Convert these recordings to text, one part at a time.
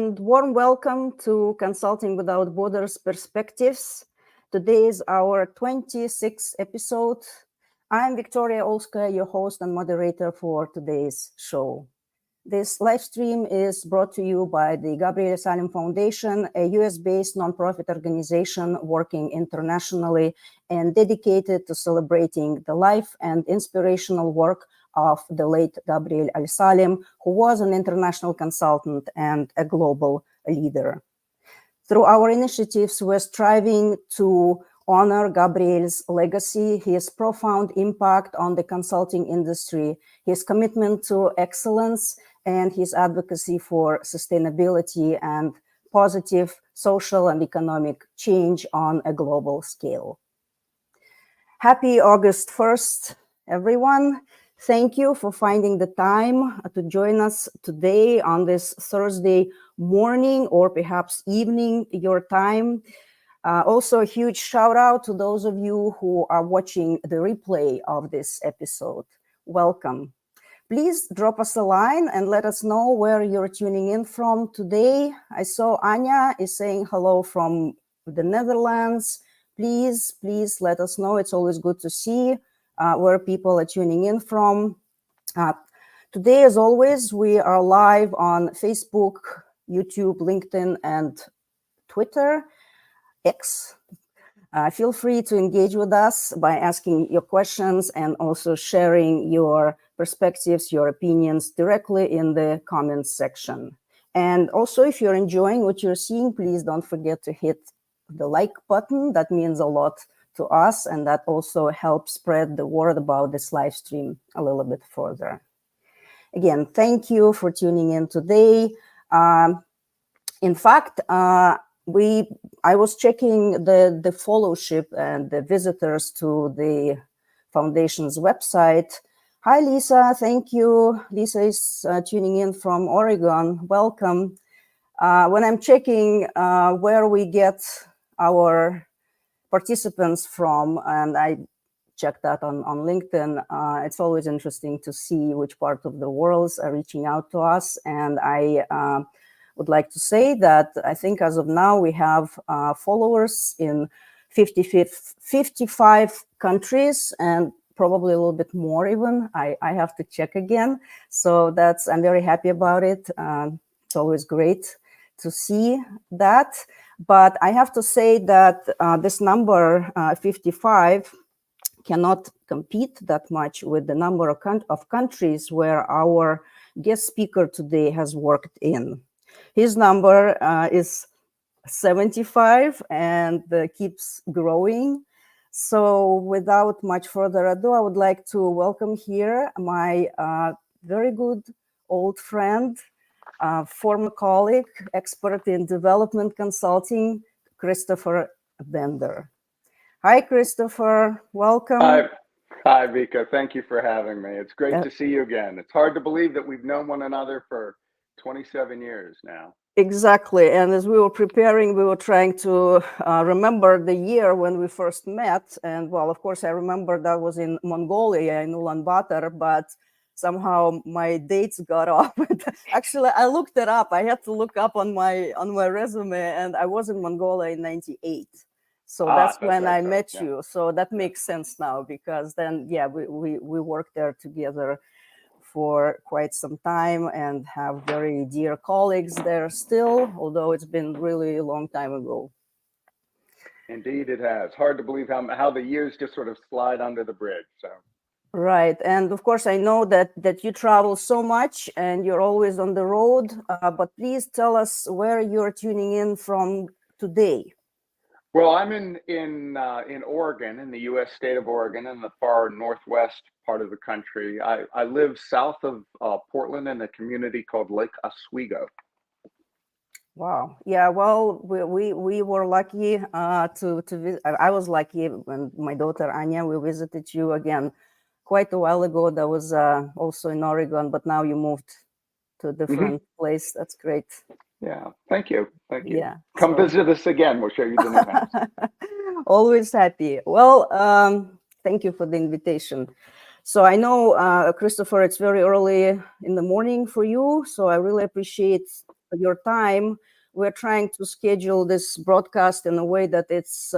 and warm welcome to Consulting Without Borders Perspectives. Today is our 26th episode. I'm Victoria Olskaya, your host and moderator for today's show. This live stream is brought to you by the Al-Salem Foundation, a US-based nonprofit organization working internationally and dedicated to celebrating the life and inspirational work of the late Al-Salem, who was an international consultant and a global leader. Through our initiatives, we're striving to honor Gabriel's legacy, his profound impact on the consulting industry, his commitment to excellence, and his advocacy for sustainability and positive social and economic change on a global scale. Happy August 1st, everyone. Thank you for finding the time to join us today on this Thursday morning or perhaps evening, your time. Also, a huge shout out to those of you who are watching the replay of this episode. Welcome. Please drop us a line and let us know where you're tuning in from today. I saw Anya is saying hello from the Netherlands. Please let us know. It's always good to see where people are tuning in from. Today, as always, we are live on Facebook, YouTube, LinkedIn, and Twitter, X. Feel free to engage with us by asking your questions and also sharing your perspectives, your opinions directly in the comments section. And also, if you're enjoying what you're seeing, please don't forget to hit the like button. That means a lot to us, and that also helps spread the word about this live stream a little bit further. Again, thank you for tuning in today. In fact, I was checking the fellowship and the visitors to the foundation's website. Hi, Lisa. Thank you. Lisa is tuning in from Oregon. Welcome. When I'm checking where we get our participants from, and I check that on LinkedIn, it's always interesting to see which part of the world are reaching out to us. And I would like to say that I think as of now, we have followers in 55 countries and probably a little bit more even. I have to check again. So I'm very happy about it. It's always great to see that. But I have to say that this number, 55, cannot compete that much with the number of countries where our guest speaker today has worked in. His number is 75 and keeps growing. So without much further ado, I would like to welcome here my very good old friend, former colleague, expert in development consulting, Christopher Bender. Hi, Christopher. Welcome. Hi, Vika. Thank you for having me. It's great to see you again. It's hard to believe that we've known one another for 27 years now. Exactly. And as we were preparing, we were trying to remember the year when we first met. And well, of course, I remember that was in Mongolia, in Ulaanbaatar, but somehow my dates got off. Actually, I looked it up. I had to look up on my resume, and I was in Mongolia in 98. So that's when right, I met you. So that makes sense now, because then, yeah, we worked there together for quite some time and have very dear colleagues there still, although it's been really a long time ago. Indeed, it has. Hard to believe how the years just sort of slide under the bridge. So. Right. And of course, I know that you travel so much and you're always on the road, but please tell us where you're tuning in from today. Well, I'm in Oregon, in the U.S. state of Oregon, in the far northwest part of the country. I live south of Portland in a community called Lake Oswego. Wow. Yeah. Well, we were lucky to visit. I was lucky when my daughter Anya, we visited you again quite a while ago. That was also in Oregon, but now you moved to a different place. That's great. Yeah, thank you. Yeah, come visit us again. We'll show you the new house. Always happy. Well, thank you for the invitation. So I know, Christopher, it's very early in the morning for you. So I really appreciate your time. We're trying to schedule this broadcast in a way that it's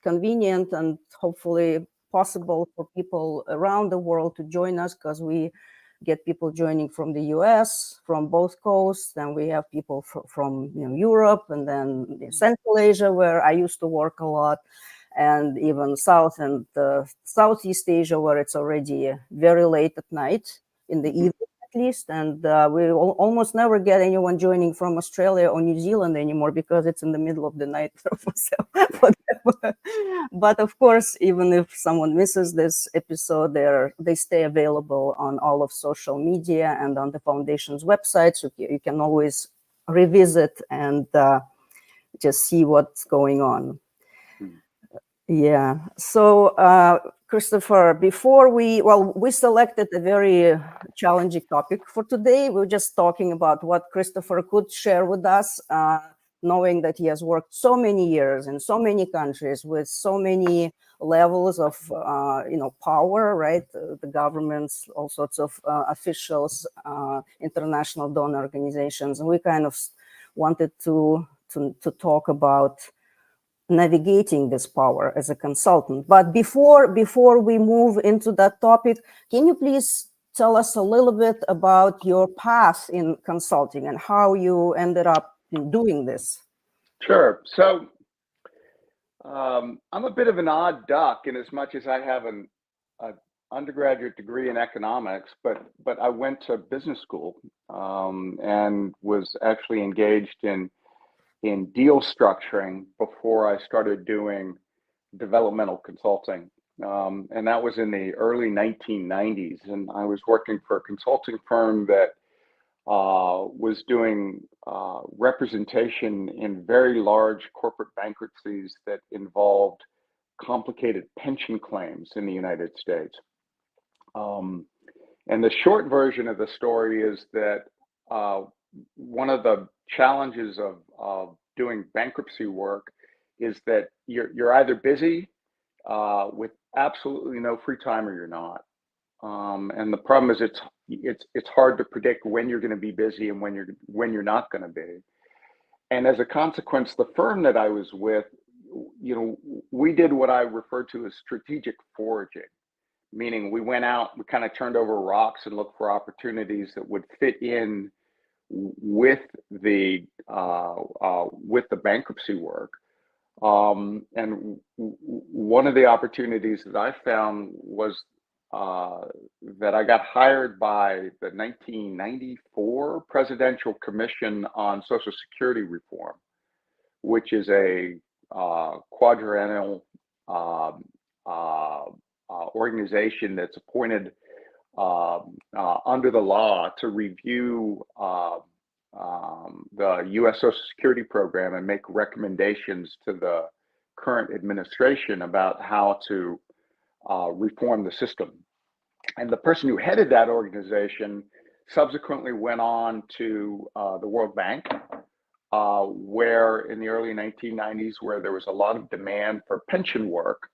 convenient and hopefully possible for people around the world to join us, because we get people joining from the US, from both coasts, and we have people from Europe, and then Central Asia, where I used to work a lot, and even South and Southeast Asia, where it's already very late at night, in the evening at least. And we almost never get anyone joining from Australia or New Zealand anymore, because it's in the middle of the night for them. But of course, even if someone misses this episode, they stay available on all of social media and on the foundation's website, so you can always revisit and just see what's going on. Yeah. So, Christopher, before we selected a very challenging topic for today. We were just talking about what Christopher could share with us, knowing that he has worked so many years in so many countries with so many levels of, power, right? The governments, all sorts of officials, international donor organizations, and we kind of wanted to talk about navigating this power as a consultant. But before we move into that topic, can you please tell us a little bit about your path in consulting and how you ended up in doing this? Sure. So I'm a bit of an odd duck in as much as I have an undergraduate degree in economics, but I went to business school and was actually engaged in deal structuring before I started doing developmental consulting. And that was in the early 1990s. And I was working for a consulting firm that was doing representation in very large corporate bankruptcies that involved complicated pension claims in the United States. And the short version of the story is that one of the challenges of doing bankruptcy work is that you're either busy with absolutely no free time, or you're not. And the problem is it's hard to predict when you're going to be busy and when you're not going to be. And as a consequence, the firm that I was with, we did what I refer to as strategic foraging, meaning we went out, we kind of turned over rocks and looked for opportunities that would fit in with the bankruptcy work. And one of the opportunities that I found was that I got hired by the 1994 Presidential Commission on Social Security Reform, which is a quadrennial organization that's appointed under the law to review the U.S. Social Security program and make recommendations to the current administration about how to reform the system. And the person who headed that organization subsequently went on to the World Bank, where in the early 1990s, where there was a lot of demand for pension work.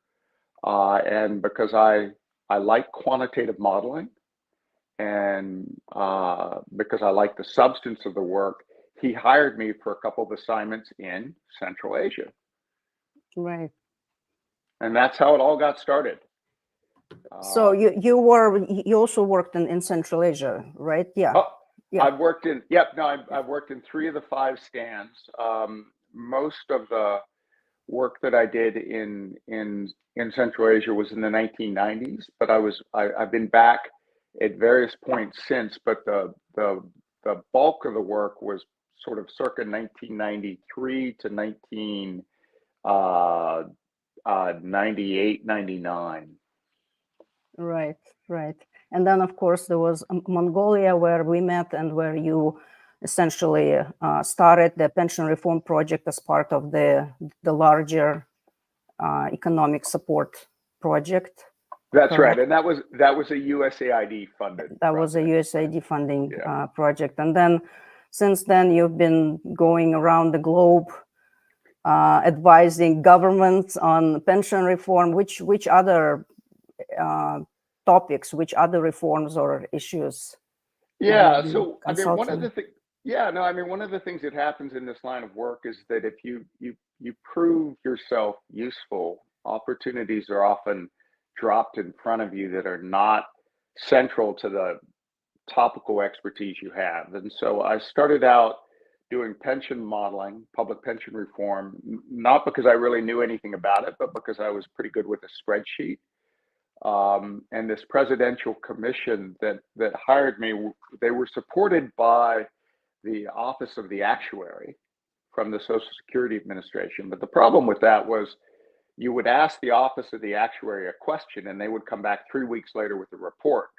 And because I like quantitative modeling, and because I like the substance of the work, he hired me for a couple of assignments in Central Asia. Right. And that's how it all got started. So you also worked in Central Asia, right? Yeah. Yeah. I've worked in I've worked in 3 of the 5 stands. Most of the work that I did in Central Asia was in the 1990s, but I've been back at various points since. But the bulk of the work was sort of circa 1993 to 1998, 99. Right. And then, of course, there was Mongolia, where we met and where you essentially started the pension reform project as part of the larger economic support project. That's correct. Right, and that was a USAID funded. That was a USAID funding project, and then since then you've been going around the globe, advising governments on pension reform. Which other topics, which other reforms or issues? Yeah, so I mean, one of the things. Yeah, no, I mean, one of the things that happens in this line of work is that if you prove yourself useful, opportunities are often dropped in front of you that are not central to the topical expertise you have. And so I started out doing pension modeling, public pension reform, not because I really knew anything about it, but because I was pretty good with a spreadsheet. And this presidential commission that hired me, they were supported by the Office of the Actuary from the Social Security Administration. But the problem with that was you would ask the Office of the Actuary a question and they would come back 3 weeks later with a report.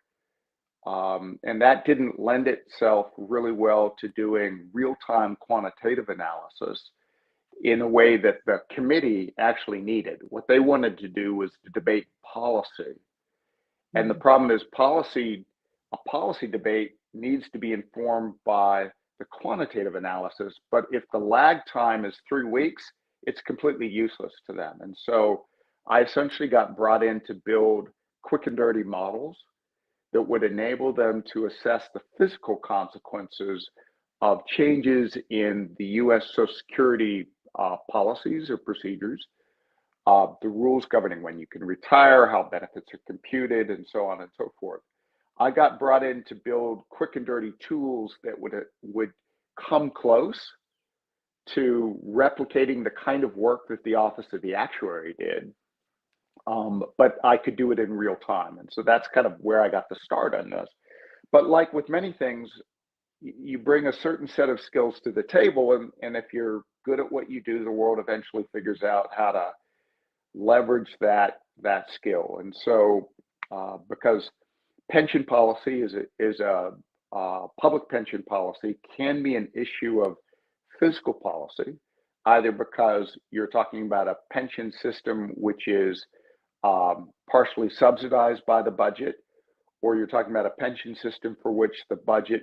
And that didn't lend itself really well to doing real-time quantitative analysis in a way that the committee actually needed. What they wanted to do was to debate policy. And the problem is a policy debate needs to be informed by the quantitative analysis, but if the lag time is 3 weeks, it's completely useless to them. And so I essentially got brought in to build quick and dirty models that would enable them to assess the fiscal consequences of changes in the US Social Security policies or procedures, the rules governing when you can retire, how benefits are computed, and so on and so forth. I got brought in to build quick and dirty tools that would come close to replicating the kind of work that the Office of the Actuary did, but I could do it in real time. And so that's kind of where I got the start on this. But like with many things, you bring a certain set of skills to the table, and if you're good at what you do, the world eventually figures out how to leverage that skill. And so, because pension policy is a public pension policy can be an issue of fiscal policy, either because you're talking about a pension system which is partially subsidized by the budget, or you're talking about a pension system for which the budget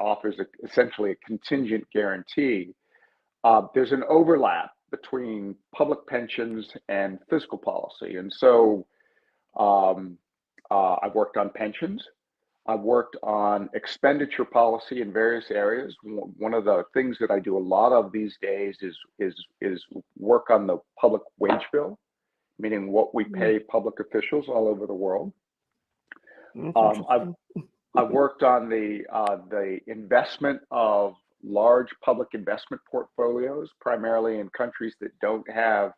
offers essentially a contingent guarantee. There's an overlap between public pensions and fiscal policy. And so I've worked on pensions. I've worked on expenditure policy in various areas. One of the things that I do a lot of these days is work on the public wage bill, meaning what we pay public officials all over the world. I've worked on the investment of large public investment portfolios, primarily in countries that don't have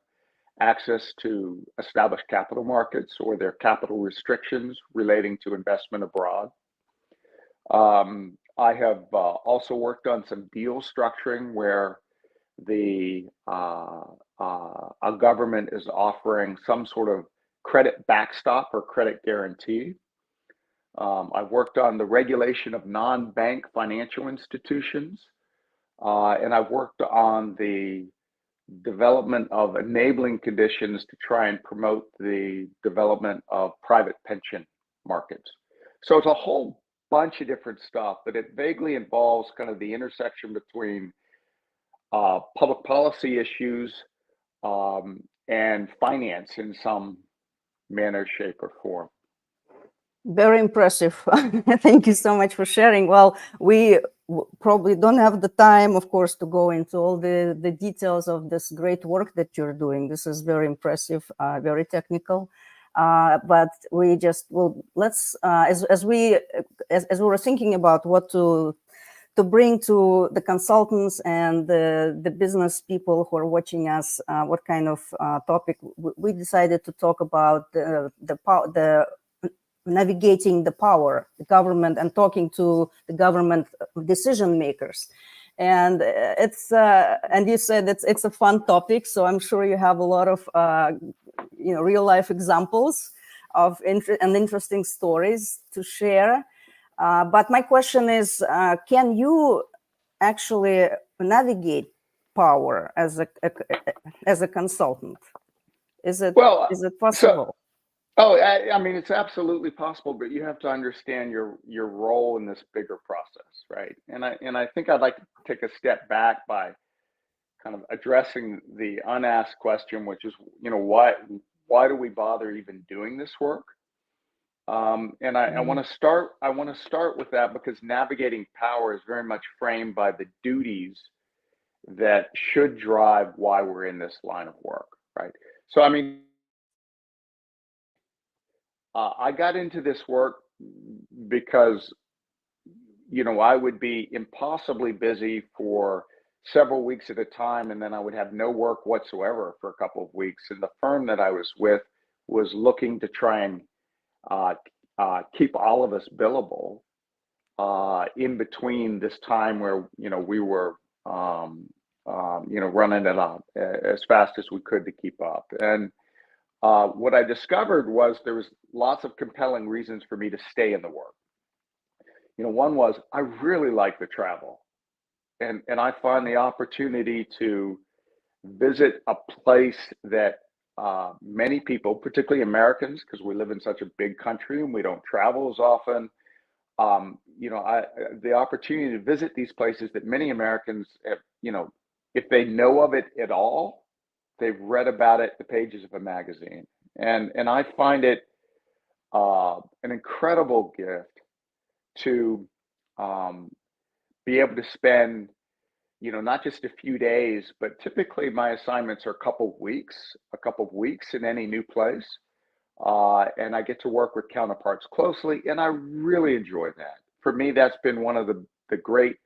access to established capital markets or their capital restrictions relating to investment abroad. I have also worked on some deal structuring where a government is offering some sort of credit backstop or credit guarantee. I've worked on the regulation of non-bank financial institutions, and I've worked on the development of enabling conditions to try and promote the development of private pension markets. So it's a whole bunch of different stuff, but it vaguely involves kind of the intersection between public policy issues and finance in some manner, shape, or form. Very impressive. Thank you so much for sharing. Well, we probably don't have the time, of course, to go into all the details of this great work that you're doing. This is very impressive, very technical. But we just let's as we were thinking about what to bring to the consultants and the business people who are watching us, what kind of topic we decided to talk about the navigating the power, the government, and talking to the government decision makers. And and you said it's a fun topic, so I'm sure you have a lot of real life examples of interesting stories to share. But my question is, can you actually navigate power as a consultant? Is it possible? I mean, it's absolutely possible, but you have to understand your role in this bigger process, right? And I think I'd like to take a step back by kind of addressing the unasked question, which is, why do we bother even doing this work? And I want to start. I want to start with that because navigating power is very much framed by the duties that should drive why we're in this line of work, right? So, I mean, I got into this work because, I would be impossibly busy for several weeks at a time, and then I would have no work whatsoever for a couple of weeks. And the firm that I was with was looking to try and uh, keep all of us billable in between this time where we were running it up as fast as we could to keep up. And what I discovered was there was lots of compelling reasons for me to stay in the work. One was I really like the travel, and I find the opportunity to visit a place that many people, particularly Americans, because we live in such a big country and we don't travel as often. The opportunity to visit these places that many Americans, have, if they know of it at all, they've read about it, the pages of a magazine, and I find it an incredible gift to be able to spend, not just a few days, but typically my assignments are a couple of weeks in any new place. And I get to work with counterparts closely, and I really enjoy that. For me, that's been one of the great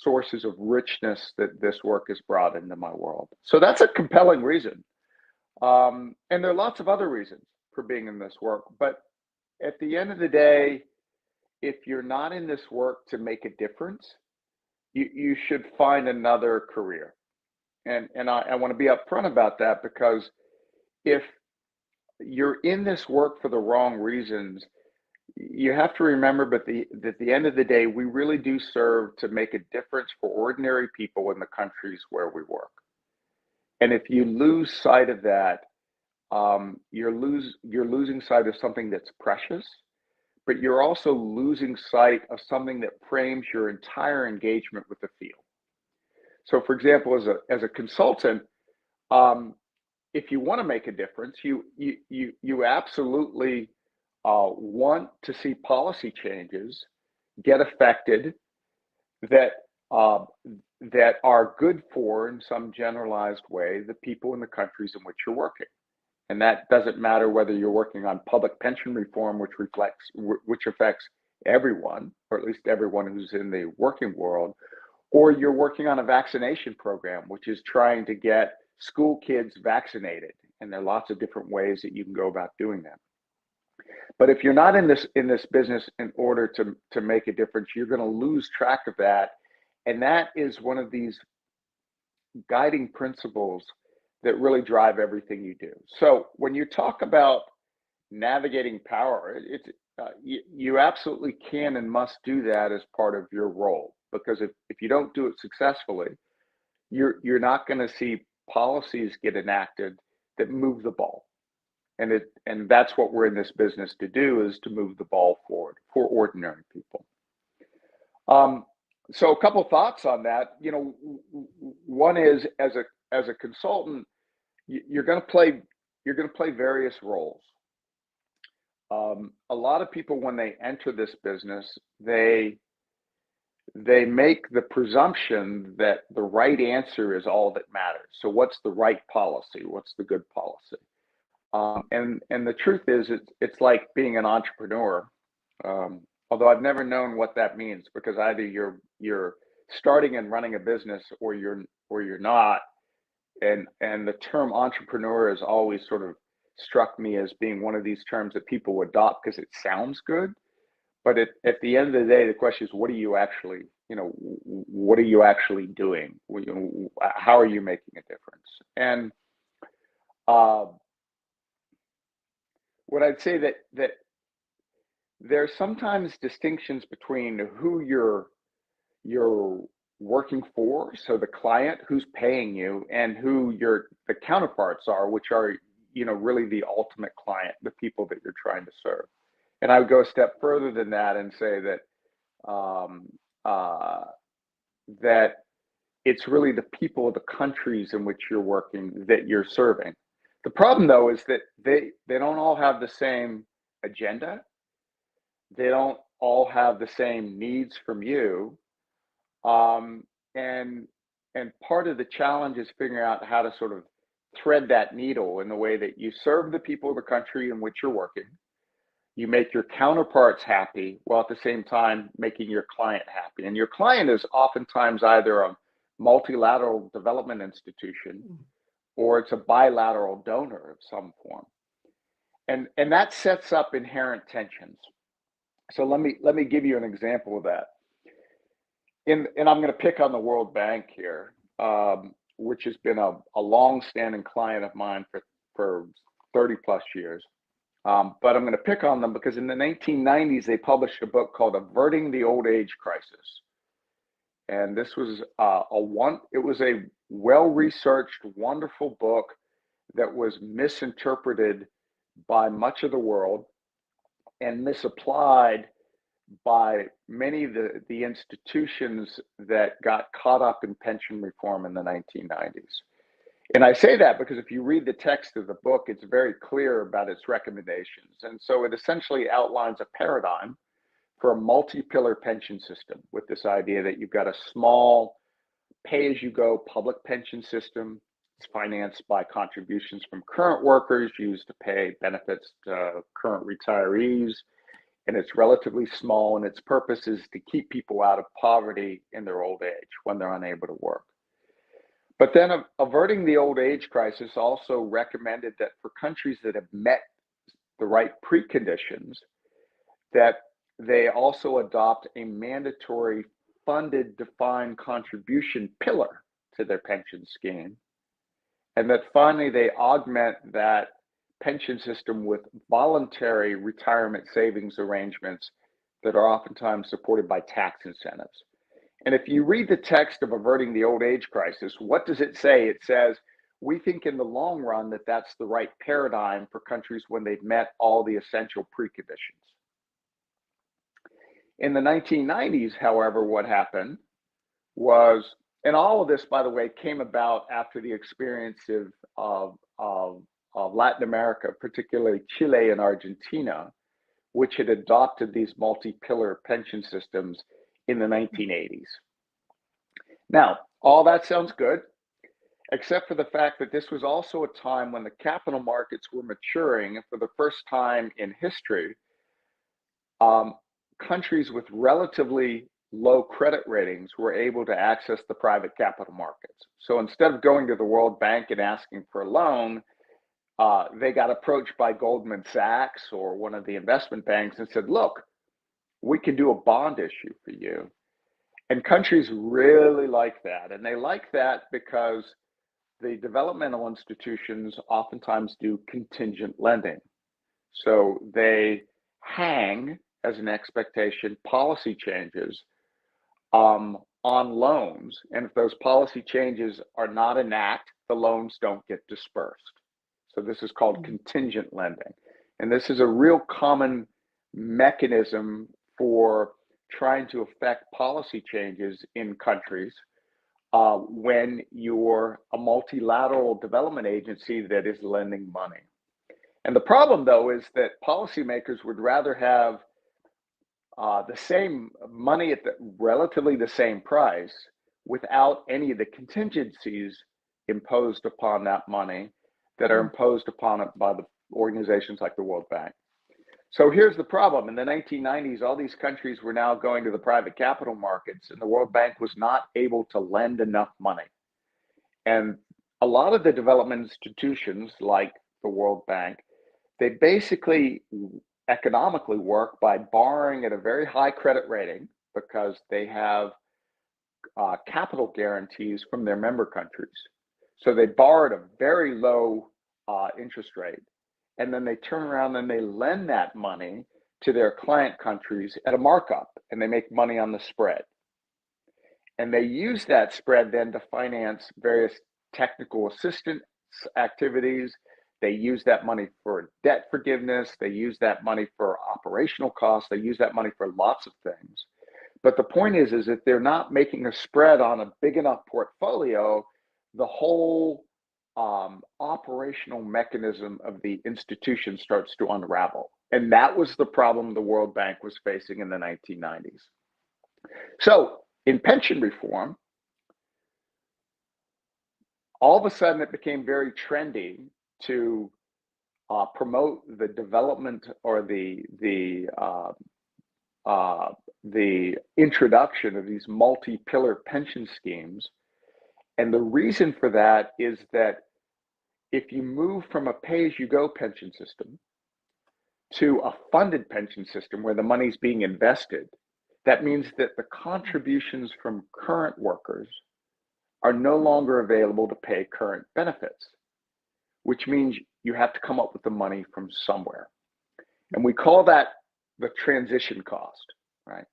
sources of richness that this work has brought into my world. So that's a compelling reason. And there are lots of other reasons for being in this work. But at the end of the day, if you're not in this work to make a difference, you should find another career. And I want to be upfront about that, because if you're in this work for the wrong reasons, you have to remember, but at the end of the day, we really do serve to make a difference for ordinary people in the countries where we work. And if you lose sight of that, you're losing sight of something that's precious, but you're also losing sight of something that frames your entire engagement with the field. So, for example, as a consultant, if you want to make a difference, you absolutely want to see policy changes get affected that that are good for, in some generalized way, the people in the countries in which you're working. And that doesn't matter whether you're working on public pension reform, which affects everyone, or at least everyone who's in the working world, or you're working on a vaccination program, which is trying to get school kids vaccinated. And there are lots of different ways that you can go about doing that. But if you're not in this business in order to make a difference, you're going to lose track of that. And that is one of these guiding principles that really drive everything you do. So when you talk about navigating power, you absolutely can and must do that as part of your role, because if you don't do it successfully, you're not going to see policies get enacted that move the ball. And that's what we're in this business to do, is to move the ball forward for ordinary people. So a couple of thoughts on that. One is, as a consultant, you're going to play various roles. A lot of people, when they enter this business, they make the presumption that the right answer is all that matters. So what's the right policy? What's the good policy? And the truth is, it's like being an entrepreneur. Although I've never known what that means, because either you're starting and running a business, or you're not. And the term entrepreneur has always sort of struck me as being one of these terms that people adopt because it sounds good. But at the end of the day, the question is, what are you actually doing? How are you making a difference? And what I'd say that there's sometimes distinctions between who you're working for, so the client who's paying you, and who the counterparts are, which are really the ultimate client, the people that you're trying to serve. And I would go a step further than that and say that that it's really the people of the countries in which you're working that you're serving. The problem, though, is that they don't all have the same agenda. They don't all have the same needs from you. Um, and part of the challenge is figuring out how to sort of thread that needle in the way that you serve the people of the country in which you're working. You make your counterparts happy while at the same time making your client happy. And your client is oftentimes either a multilateral development institution or it's a bilateral donor of some form. And that sets up inherent tensions. So let me give you an example of that. And I'm going to pick on the World Bank here, which has been a long-standing client of mine for 30 plus years. But I'm going to pick on them because in the 1990s, they published a book called Averting the Old Age Crisis. And this was it was a well-researched, wonderful book that was misinterpreted by much of the world and misapplied by many of the institutions that got caught up in pension reform in the 1990s. And I say that because if you read the text of the book, it's very clear about its recommendations. And so it essentially outlines a paradigm for a multi-pillar pension system with this idea that you've got a small pay-as-you-go public pension system. It's financed by contributions from current workers used to pay benefits to current retirees. And it's relatively small, and its purpose is to keep people out of poverty in their old age when they're unable to work. But then Averting the Old Age Crisis also recommended that for countries that have met the right preconditions, that they also adopt a mandatory funded defined contribution pillar to their pension scheme. And that finally they augment that pension system with voluntary retirement savings arrangements that are oftentimes supported by tax incentives. And if you read the text of Averting the Old Age Crisis, what does it say? It says, we think in the long run that that's the right paradigm for countries when they've met all the essential preconditions. In the 1990s, however, what happened was, and all of this, by the way, came about after the experience of Latin America, particularly Chile and Argentina, which had adopted these multi-pillar pension systems in the 1980s. Now, all that sounds good, except for the fact that this was also a time when the capital markets were maturing, and for the first time in history, countries with relatively low credit ratings were able to access the private capital markets. So instead of going to the World Bank and asking for a loan, they got approached by Goldman Sachs or one of the investment banks and said, look, we can do a bond issue for you. And countries really like that. And they like that because the developmental institutions oftentimes do contingent lending. So they hang as an expectation policy changes on loans. And if those policy changes are not enacted, the loans don't get dispersed. So this is called contingent lending. And this is a real common mechanism for trying to affect policy changes in countries when you're a multilateral development agency that is lending money. And the problem, though, is that policymakers would rather have the same money at relatively the same price without any of the contingencies imposed upon that money that are imposed upon it by the organizations like the World Bank. So here's the problem. In the 1990s, all these countries were now going to the private capital markets, and the World Bank was not able to lend enough money. And a lot of the development institutions, like the World Bank, they basically economically work by borrowing at a very high credit rating because they have capital guarantees from their member countries. So they borrow at a very low interest rate, and then they turn around and they lend that money to their client countries at a markup, and they make money on the spread. And they use that spread then to finance various technical assistance activities. They use that money for debt forgiveness. They use that money for operational costs. They use that money for lots of things. But the point is that they're not making a spread on a big enough portfolio. The whole operational mechanism of the institution starts to unravel. And that was the problem the World Bank was facing in the 1990s. So in pension reform, all of a sudden it became very trendy to promote the development or the introduction of these multi-pillar pension schemes. And the reason for that is that if you move from a pay-as-you-go pension system to a funded pension system where the money's being invested, that means that the contributions from current workers are no longer available to pay current benefits, which means you have to come up with the money from somewhere. And we call that the transition cost, right?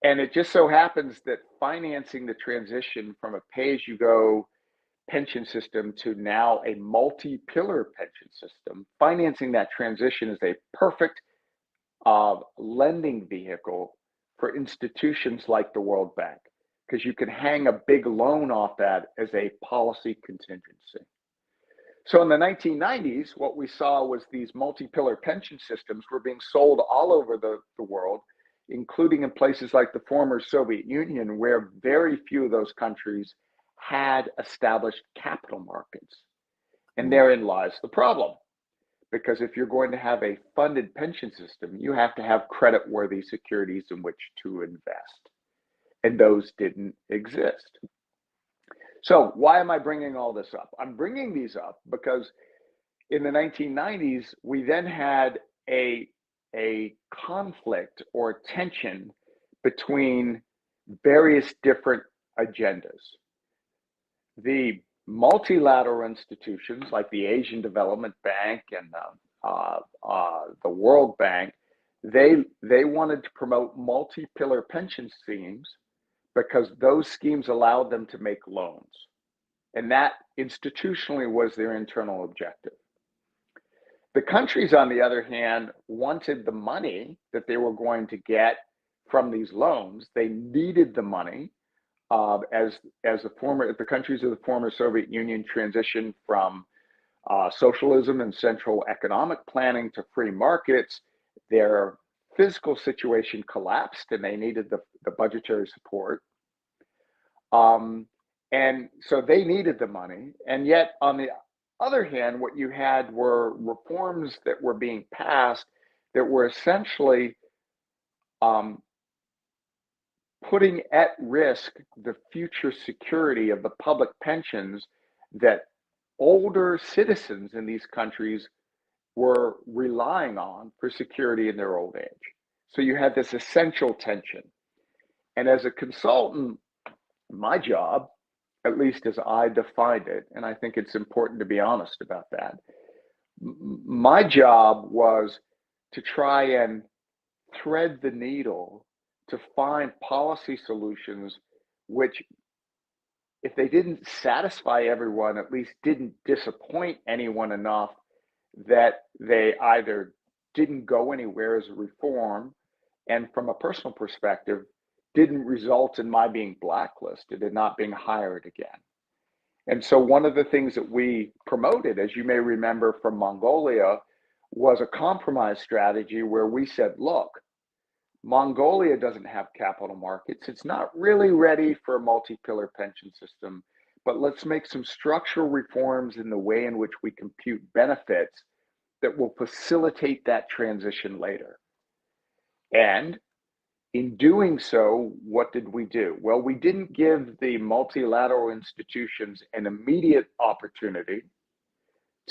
And it just so happens that financing the transition from a pay-as-you-go pension system to now a multi-pillar pension system, financing that transition is a perfect lending vehicle for institutions like the World Bank, because you can hang a big loan off that as a policy contingency. So in the 1990s, what we saw was these multi-pillar pension systems were being sold all over the world, including in places like the former Soviet Union, where very few of those countries had established capital markets. And therein lies the problem. Because if you're going to have a funded pension system, you have to have credit-worthy securities in which to invest. And those didn't exist. So why am I bringing all this up? I'm bringing these up because in the 1990s, we then had a conflict or tension between various different agendas. The multilateral institutions like the Asian Development Bank and the World Bank, they wanted to promote multi-pillar pension schemes because those schemes allowed them to make loans. And that institutionally was their internal objective. The countries, on the other hand, wanted the money that they were going to get from these loans. They needed the money as the countries of the former Soviet Union transitioned from socialism and central economic planning to free markets. Their fiscal situation collapsed and they needed the budgetary support. And so they needed the money. And yet, on the other hand, what you had were reforms that were being passed that were essentially putting at risk the future security of the public pensions that older citizens in these countries were relying on for security in their old age. So you had this essential tension. And as a consultant, my job, at least as I defined it, and I think it's important to be honest about that, my job was to try and thread the needle to find policy solutions which, if they didn't satisfy everyone, at least didn't disappoint anyone enough that they either didn't go anywhere as a reform, and from a personal perspective, didn't result in my being blacklisted and not being hired again. And so one of the things that we promoted, as you may remember from Mongolia, was a compromise strategy where we said, look, Mongolia doesn't have capital markets. It's not really ready for a multi-pillar pension system, but let's make some structural reforms in the way in which we compute benefits that will facilitate that transition later. And in doing so, what did we do? Well, we didn't give the multilateral institutions an immediate opportunity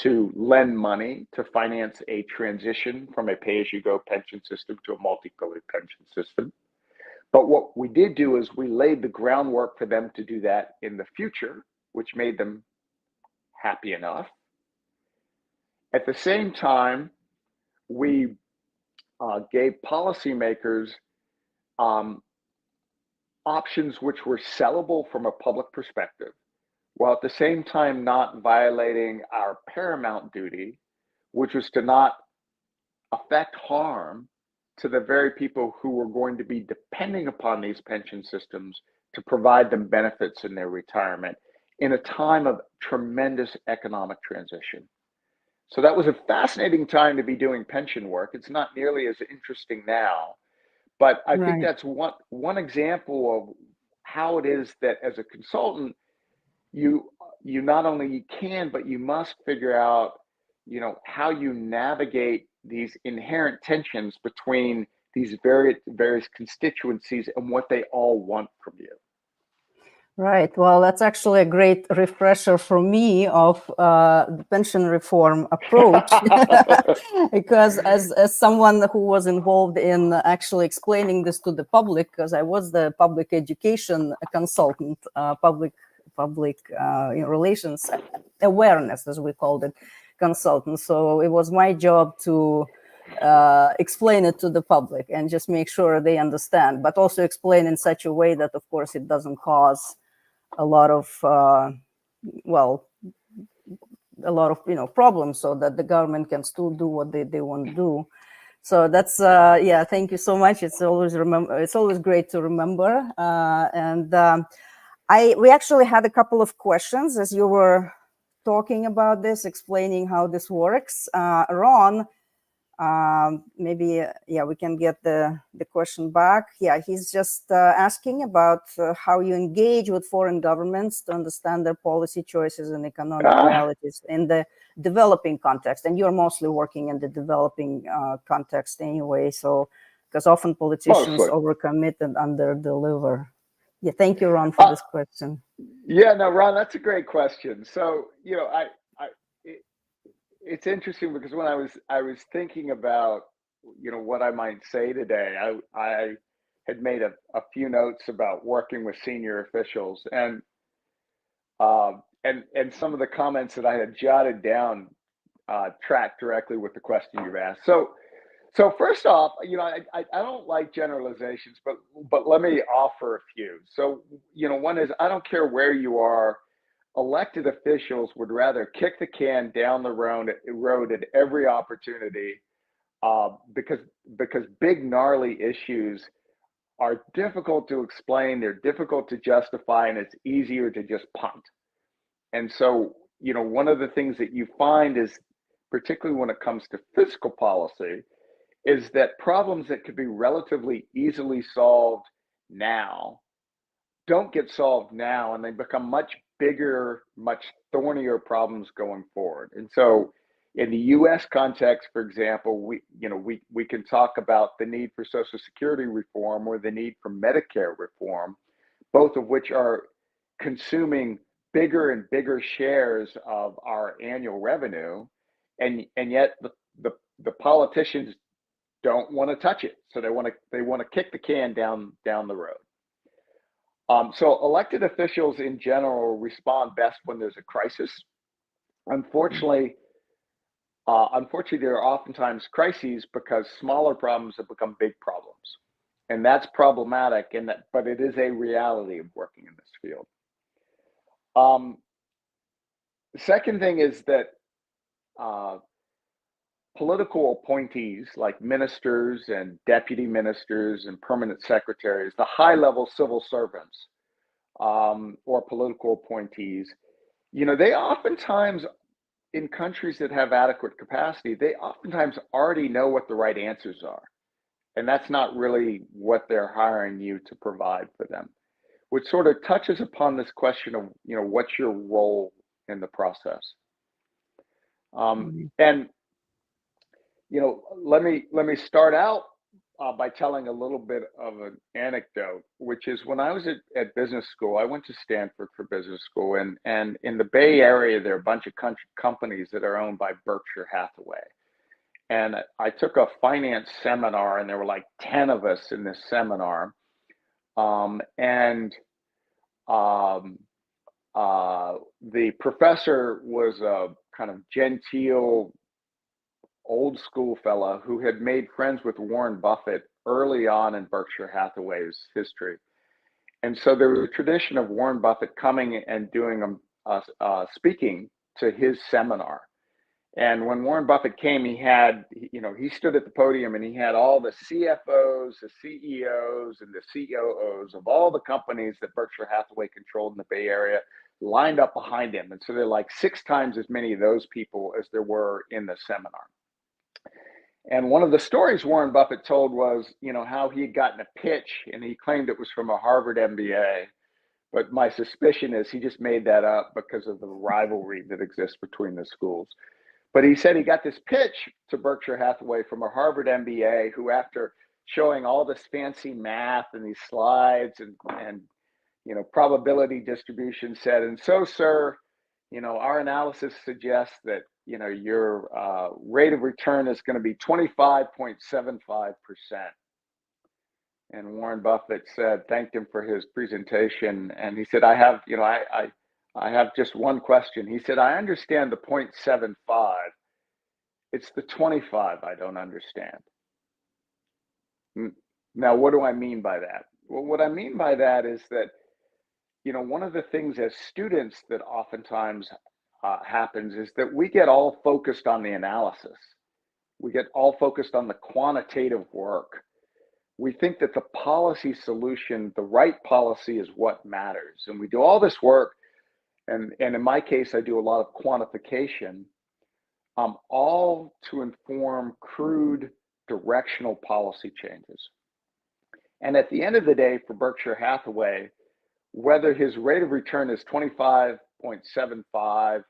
to lend money to finance a transition from a pay-as-you-go pension system to a multi-pillar pension system. But what we did do is we laid the groundwork for them to do that in the future, which made them happy enough. At the same time, we gave policymakers options which were sellable from a public perspective, while at the same time not violating our paramount duty, which was to not affect harm to the very people who were going to be depending upon these pension systems to provide them benefits in their retirement in a time of tremendous economic transition. So that was a fascinating time to be doing pension work. It's not nearly as interesting now, but I think Right. that's one example of how it is that as a consultant, you not only can, but you must figure out, how you navigate these inherent tensions between these various constituencies and what they all want from you. Right. Well, that's actually a great refresher for me of the pension reform approach, because as someone who was involved in actually explaining this to the public, because I was the public education consultant, public relations awareness, as we called it, consultant. So it was my job to explain it to the public and just make sure they understand, but also explain in such a way that, of course, it doesn't cause a lot of problems, so that the government can still do what they want to do. So that's thank you so much. It's always great to remember. We actually had a couple of questions as you were talking about this, explaining how this works. Ron, maybe we can get the question back. He's just asking about how you engage with foreign governments to understand their policy choices and economic realities in the developing context. And you're mostly working in the developing context anyway, so because often politicians overcommit and underdeliver. Thank you, Ron, for this question. No, Ron, that's a great question. So it's interesting because when I was thinking about what I might say today, I had made a few notes about working with senior officials, and some of the comments that I had jotted down track directly with the question you've asked. So first off, I don't like generalizations, but let me offer a few. So one is, I don't care where you are. Elected officials would rather kick the can down the road at every opportunity, because big gnarly issues are difficult to explain, they're difficult to justify, and it's easier to just punt. And so, one of the things that you find is, particularly when it comes to fiscal policy, is that problems that could be relatively easily solved now don't get solved now, and they become much bigger, much thornier problems going forward. And so in the US context, for example, we can talk about the need for Social Security reform or the need for Medicare reform, both of which are consuming bigger and bigger shares of our annual revenue, and yet the politicians don't want to touch it. So they want to kick the can down the road. So elected officials in general respond best when there's a crisis. Unfortunately, there are oftentimes crises because smaller problems have become big problems, and that's problematic. But it is a reality of working in this field. The second thing is that political appointees like ministers and deputy ministers and permanent secretaries, the high-level civil servants, or political appointees, they oftentimes, in countries that have adequate capacity, they oftentimes already know what the right answers are. And that's not really what they're hiring you to provide for them, which sort of touches upon this question of, what's your role in the process? And let me start out by telling a little bit of an anecdote, which is when I was at business school. I went to Stanford for business school, and in the Bay Area, there are a bunch of companies that are owned by Berkshire Hathaway. And I took a finance seminar, and there were like 10 of us in this seminar. The professor was a kind of genteel, old school fella who had made friends with Warren Buffett early on in Berkshire Hathaway's history. And so there was a tradition of Warren Buffett coming and doing speaking to his seminar. And when Warren Buffett came, he stood at the podium and he had all the CFOs, the CEOs, and the COOs of all the companies that Berkshire Hathaway controlled in the Bay Area lined up behind him. And so there are like 6 times as many of those people as there were in the seminar. And one of the stories Warren Buffett told was, how he had gotten a pitch, and he claimed it was from a Harvard MBA. But my suspicion is he just made that up because of the rivalry that exists between the schools. But he said he got this pitch to Berkshire Hathaway from a Harvard MBA who, after showing all this fancy math and these slides and probability distribution, said, and so, sir, our analysis suggests that, your rate of return is going to be 25.75%. And Warren Buffett thanked him for his presentation. And he said, I have just one question. He said, I understand the 0.75. It's the 25 I don't understand. Now, what do I mean by that? Well, what I mean by that is that, one of the things as students that oftentimes happens is that we get all focused on the analysis. We get all focused on the quantitative work. We think that the policy solution, the right policy, is what matters. And we do all this work, and in my case, I do a lot of quantification, all to inform crude directional policy changes. And at the end of the day, for Berkshire Hathaway, whether his rate of return is 25.75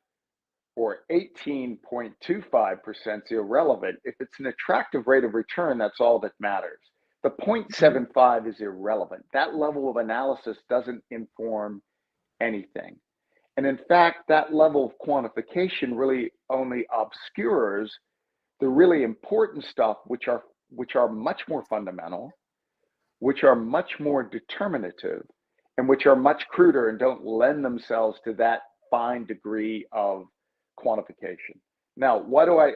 or 18.25% is irrelevant. If it's an attractive rate of return, that's all that matters. The 0.75 is irrelevant. That level of analysis doesn't inform anything. And in fact, that level of quantification really only obscures the really important stuff, which are much more fundamental, which are much more determinative, and which are much cruder and don't lend themselves to that fine degree of quantification. Now, why do I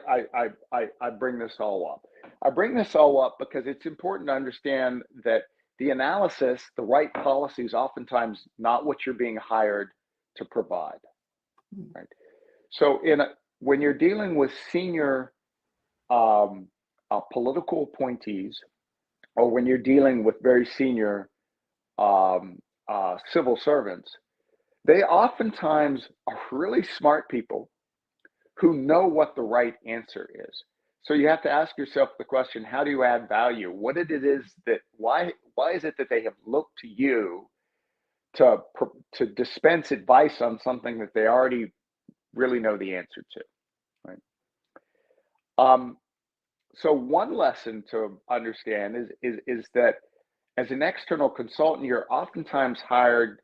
bring this all up? I bring this all up because it's important to understand that the analysis, the right policy, is oftentimes not what you're being hired to provide. Right? So when you're dealing with senior political appointees, or when you're dealing with very senior civil servants, they oftentimes are really smart people who know what the right answer is. So you have to ask yourself the question, how do you add value? What it is that, why is it that they have looked to you to dispense advice on something that they already really know the answer to, right? So one lesson to understand is that as an external consultant, you're oftentimes hired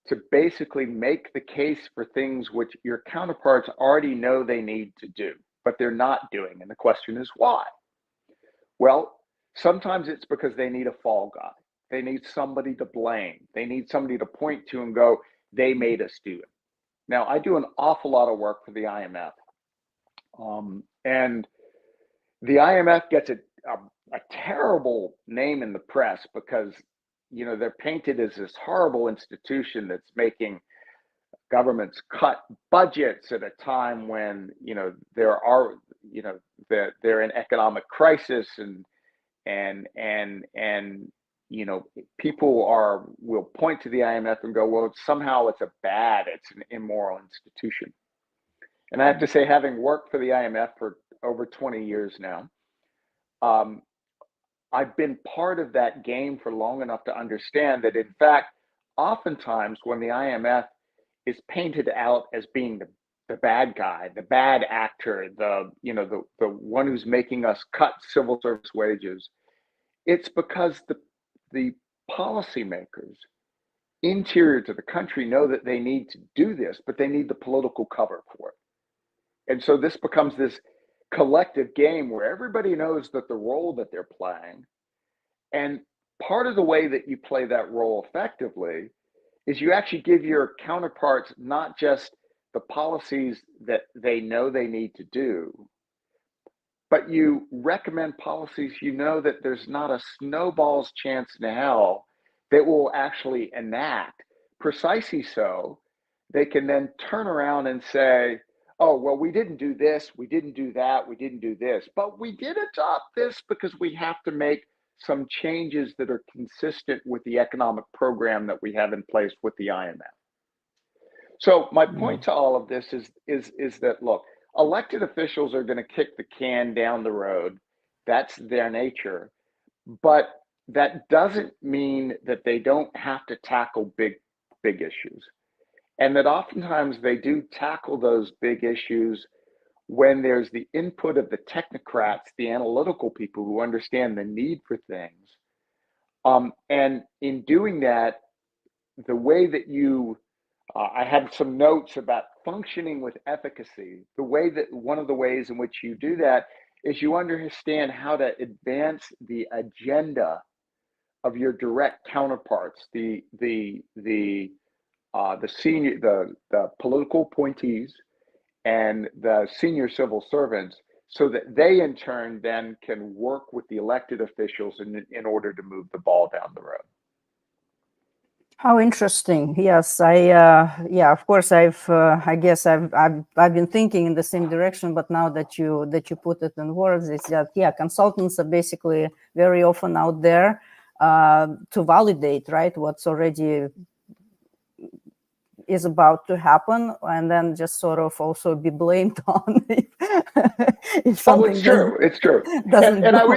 to basically make the case for things which your counterparts already know they need to do, but they're not doing. And the question is why? Well, sometimes it's because they need a fall guy. They need somebody to blame. They need somebody to point to and go, they made us do it. Now, I do an awful lot of work for the IMF. And the IMF gets a terrible name in the press because they're painted as this horrible institution that's making governments cut budgets at a time when they're in economic crisis and people will point to the IMF and go, well, somehow it's an immoral institution. And I have to say, having worked for the IMF for over 20 years now, I've been part of that game for long enough to understand that, in fact, oftentimes when the IMF is painted out as being the bad guy, the bad actor, the one who's making us cut civil service wages, it's because the policymakers interior to the country know that they need to do this, but they need the political cover for it. And so this becomes this collective game where everybody knows that the role that they're playing, and part of the way that you play that role effectively is you actually give your counterparts not just the policies that they know they need to do, but you recommend policies that there's not a snowball's chance in hell that will actually enact. Precisely so, they can then turn around and say, oh, well, we didn't do this, we didn't do that, we didn't do this, but we did adopt this because we have to make some changes that are consistent with the economic program that we have in place with the IMF. So my point to all of this is that, look, elected officials are going to kick the can down the road. That's their nature. But that doesn't mean that they don't have to tackle big issues. And that oftentimes they do tackle those big issues when there's the input of the technocrats, the analytical people who understand the need for things. And in doing that, the way that I had some notes about functioning with efficacy. One of the ways in which you do that is you understand how to advance the agenda of your direct counterparts, the political appointees and the senior civil servants, so that they in turn then can work with the elected officials in order to move the ball down the road. How interesting! Yes, yeah, of course, I guess I've been thinking in the same direction, but now that you put it in words, it's that, yeah, consultants are basically very often out there to validate, right, what's already is about to happen, and then just sort of also be blamed on if something it's true. Doesn't go.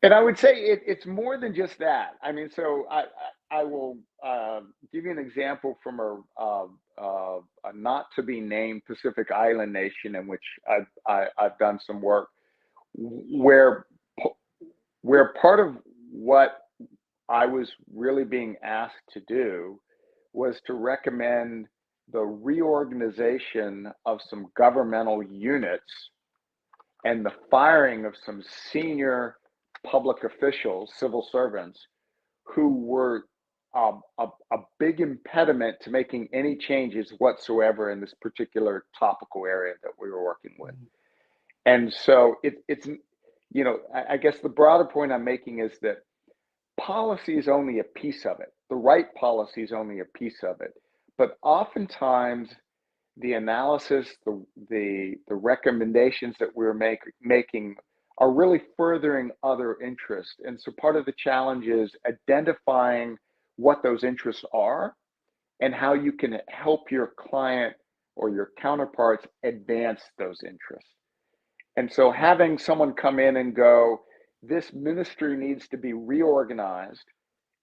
And I would say it's more than just that. I mean, so I will give you an example from a not to be named Pacific Island nation in which I've done some work, where part of what I was really being asked to do was to recommend the reorganization of some governmental units and the firing of some senior public officials, civil servants, who were a big impediment to making any changes whatsoever in this particular topical area that we were working with. And so it's, you know, I guess the broader point I'm making is that policy is only a piece of it. The right policy is only a piece of it. But oftentimes, the analysis, the recommendations that we're making are really furthering other interests. And so part of the challenge is identifying what those interests are and how you can help your client or your counterparts advance those interests. And so having someone come in and go, this ministry needs to be reorganized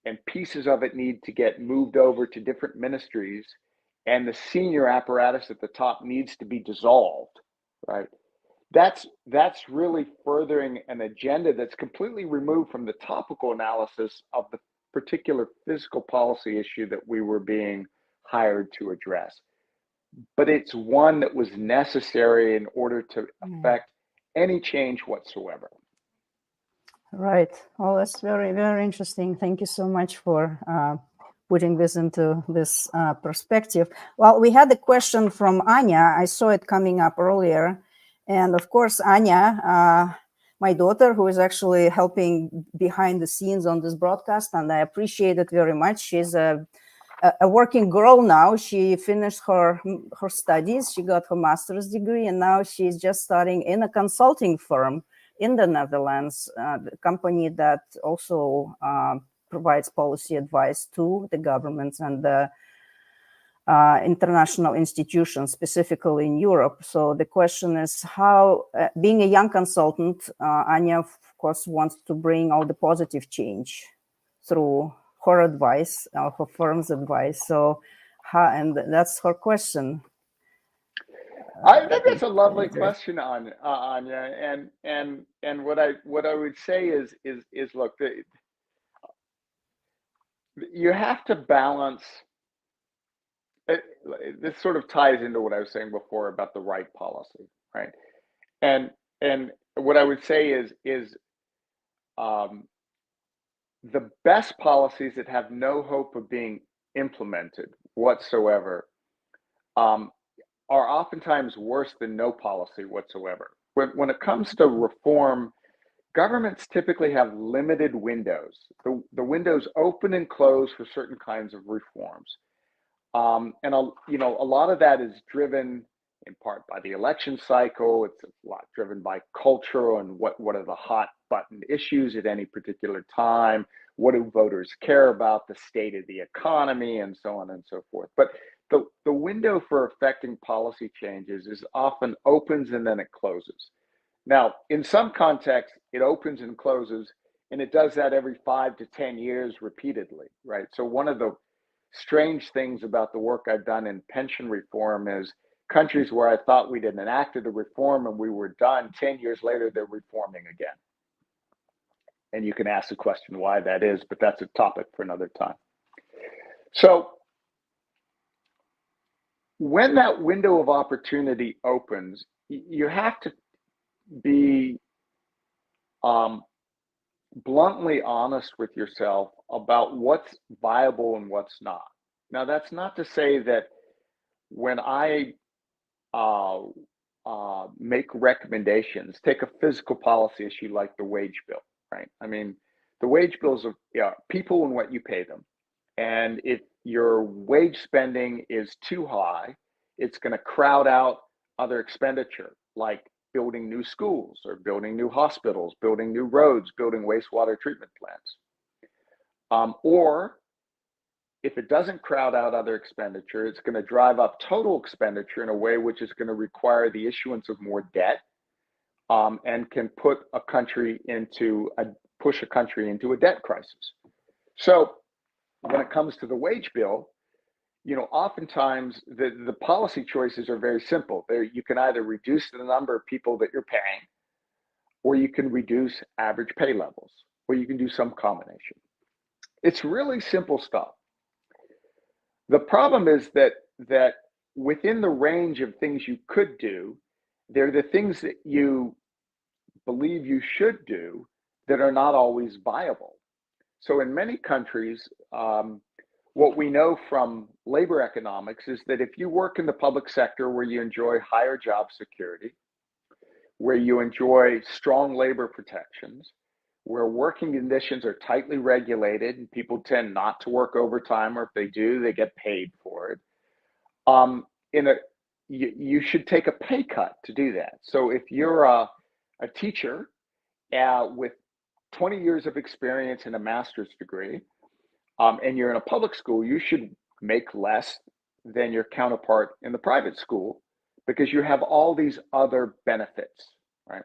and pieces of it need to get moved over to different ministries, and the senior apparatus at the top needs to be dissolved, right? That's really furthering an agenda that's completely removed from the topical analysis of the particular fiscal policy issue that we were being hired to address. But it's one that was necessary in order to affect any change whatsoever. Right. Oh, that's very, very interesting. Thank you so much for putting this into this perspective. Well, we had a question from Anya. I saw it coming up earlier. And of course, Anya, my daughter, who is actually helping behind the scenes on this broadcast, and I appreciate it very much. She's a working girl now. She finished her studies. She got her master's degree, and now she's just starting in a consulting firm in the Netherlands, the company that also provides policy advice to the governments and the international institutions, specifically in Europe. So the question is how, being a young consultant, Anya, of course, wants to bring all the positive change through her advice, her firm's advice. So, and that's her question. I think that's a lovely question, Anya, and what I would say is look, you have to balance. This sort of ties into what I was saying before about the right policy, right? And what I would say is the best policies that have no hope of being implemented whatsoever are oftentimes worse than no policy whatsoever. When it comes to reform, governments typically have limited windows. The windows open and close for certain kinds of reforms. And a lot of that is driven in part by the election cycle. It's a lot driven by culture and what are the hot button issues at any particular time. What do voters care about? The state of the economy, and so on and so forth. But the window for affecting policy changes is often opens and then it closes. Now, in some contexts, it opens and closes, and it does that every 5 to 10 years repeatedly, right? So one of the strange things about the work I've done in pension reform is countries where I thought we'd enacted a reform and we were done, 10 years later, they're reforming again. And you can ask the question why that is, but that's a topic for another time. So when that window of opportunity opens, you have to be bluntly honest with yourself about what's viable and what's not. Now, that's not to say that when I make recommendations, take a fiscal policy issue like the wage bill, right? I mean, the wage bills are people and what you pay them. And if your wage spending is too high, it's going to crowd out other expenditure like building new schools or building new hospitals, building new roads, building wastewater treatment plants. Or if it doesn't crowd out other expenditure, it's going to drive up total expenditure in a way which is going to require the issuance of more debt and can push a country into a debt crisis. So when it comes to the wage bill, oftentimes the policy choices are very simple. You can either reduce the number of people that you're paying, or you can reduce average pay levels, or you can do some combination. It's really simple stuff. The problem is that within the range of things you could do, they're the things that you believe you should do that are not always viable. So in many countries, what we know from labor economics is that if you work in the public sector where you enjoy higher job security, where you enjoy strong labor protections, where working conditions are tightly regulated and people tend not to work overtime, or if they do, they get paid for it. You should take a pay cut to do that. So if you're a teacher with 20 years of experience and a master's degree, and you're in a public school, you should make less than your counterpart in the private school because you have all these other benefits, right?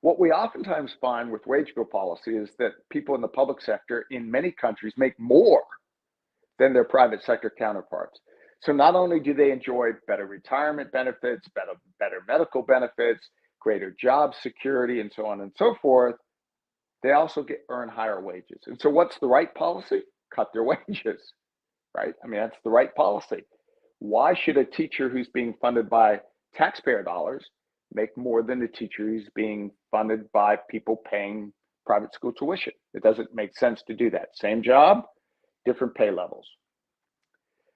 What we oftentimes find with wage bill policy is that people in the public sector in many countries make more than their private sector counterparts. So not only do they enjoy better retirement benefits, better medical benefits, greater job security, and so on and so forth, they also earn higher wages. And so what's the right policy? Cut their wages, right? I mean, that's the right policy. Why should a teacher who's being funded by taxpayer dollars make more than a teacher who's being funded by people paying private school tuition? It doesn't make sense to do that. Same job, different pay levels.